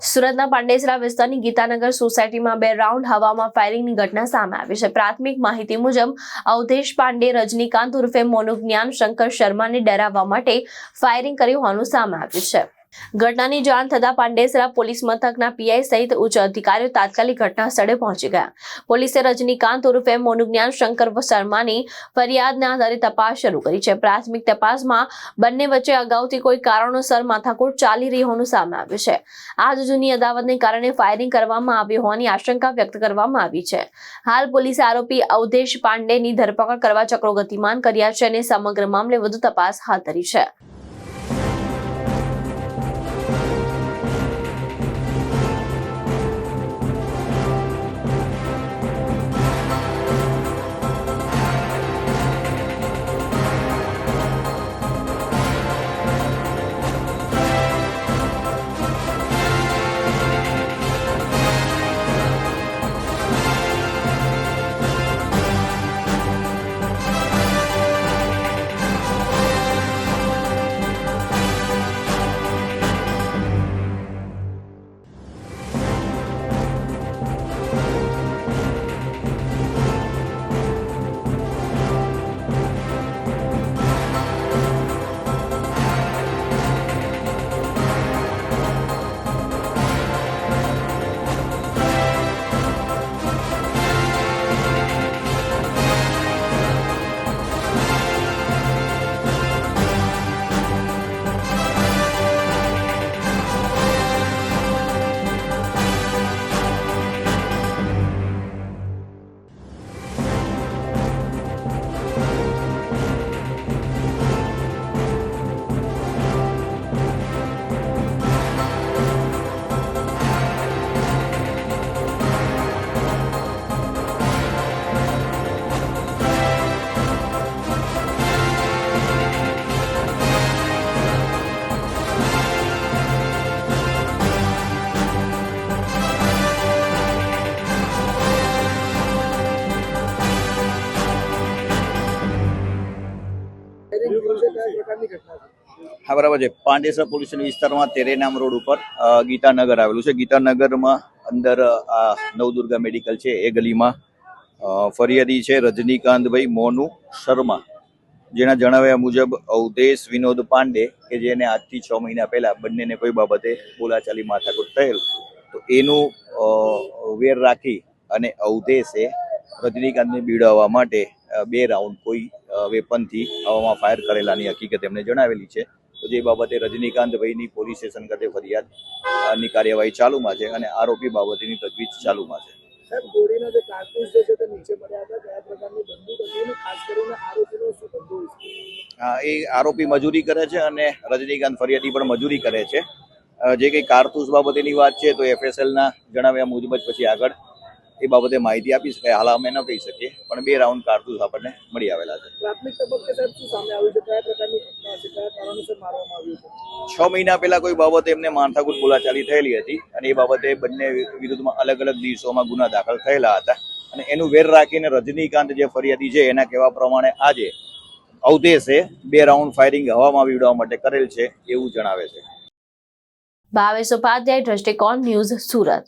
સુરતના પાંડેસરા વિસ્તારની ગીતાનગર સોસાયટીમાં 2 રાઉન્ડ હવામાં ફાયરિંગની ઘટના સામે આવી છે। પ્રાથમિક માહિતી મુજબ અવધેશ પાંડે રજનીકાંત ઉર્ફે મોનુ જ્ઞાન શંકર શર્માને ડરાવવા માટે ફાયરિંગ કર્યું હોવાનું સામે આવ્યું છે। ઘટનાની જાણ થતા પાંડેસરા પોલીસ મથકના પીઆઈ સહિત ઉચ્ચ અધિકારીઓ તાત્કાલિક ઘટના સ્થળે પહોંચી ગયા। પોલીસે રજનીકાંત ઉર્ફે મોનુ જ્ઞાન શંકર શર્માની ફરિયાદના આધારે તપાસ શરૂ કરી છે। પ્રાથમિક તપાસમાં બંને વચ્ચે અગાઉથી કોઈ કારણોસર માથાકૂટ ચાલી રહી હોવાનું સામે આવ્યું છે। આ જૂની અદાવતને કારણે ફાયરિંગ કરવામાં આવ્યું હોવાની આશંકા વ્યક્ત કરવામાં આવી છે। હાલ પોલીસે આરોપી અવધેશ પાંડેની ધરપકડ કરવા ચક્રો ગતિમાન કર્યા છે અને સમગ્ર મામલે વધુ તપાસ હાથ ધરી છે। हाँ बराबर है। પાંડેસરા પોલીસ વિસ્તારમાં તેરેનામ રોડ ઉપર ગીતાનગર આવેલું છે। ગીતાનગરમાં અંદર આ નવદુર્ગા મેડિકલ છે એ ગલીમાં ફરિયાદી છે રજનીકાંતભાઈ મોનુ શર્મા, જેના જણાવ્યા મુજબ અવધેશ વિનોદ પાંડે કે જેને આજથી 6 મહિના પહેલા બંનેને કોઈ બાબતે બોલાચાલી માથાકૂટ થયેલ, તો એનું વેર રાખી અને અવધેશે રજનીકાંતને બીડાવવા માટે 2 રાઉન્ડ કોઈ વેપનથી હવામાં ફાયર કરેલાની હકીકત એમને જણાવેલી છે। તો જે બાબતે રજનીકાંતભાઈની પોલીસ સ્ટેશન ખાતે ફરિયાદની કાર્યવાહી ચાલુમાં છે અને આરોપી બાબતેની તજવીજ ચાલુમાં છે। સાહેબ, ગોળીના જે કારતૂસ છે તે નીચે પડ્યા હતા, કયા પ્રકારની બંદૂક હતી અને ખાસ કરીને આરોપીનો શું ધંધો છે? હા, એ આરોપી મજૂરી કરે છે અને રજનીકાંત ફરિયાદી પણ મજૂરી કરે છે। જે કંઈ કારતૂસ બાબતેની વાત છે તો એફએસએલના જણાવ્યા મુજબ જ પછી આગળ એ બાબતે માહિતી આપી શકાય। હાલ અમે ન કહી શકીએ, પણ 2 રાઉન્ડ કારતૂસ આપણને મળી આવેલા છે। પ્રાથમિક તબક્કે સાહેબ શું સામે આવ્યું છે? કયા પ્રકારની ઘટના છે? કયા કારણોસર મારવામાં આવ્યું છે? 6 મહિના પહેલા કોઈ બાબતે એમને માથાકૂટ બોલાચાલી થયેલી હતી અને એ બાબતે બંને વિરુદ્ધમાં અલગ અલગ દિવસોમાં ગુના દાખલ થયેલા હતા અને એનું વેર રાખીને રજનીકાંત જે ફરિયાદી છે એના કહેવા પ્રમાણે આજે અવધેશે 2 રાઉન્ડ ફાયરિંગ હવામાં બીવડાવવા માટે કરેલ છે એવું જણાવે છે। ભાવેશ ઉપાધ્યાય, દ્રષ્ટિકોણ ન્યૂઝ, સુરત।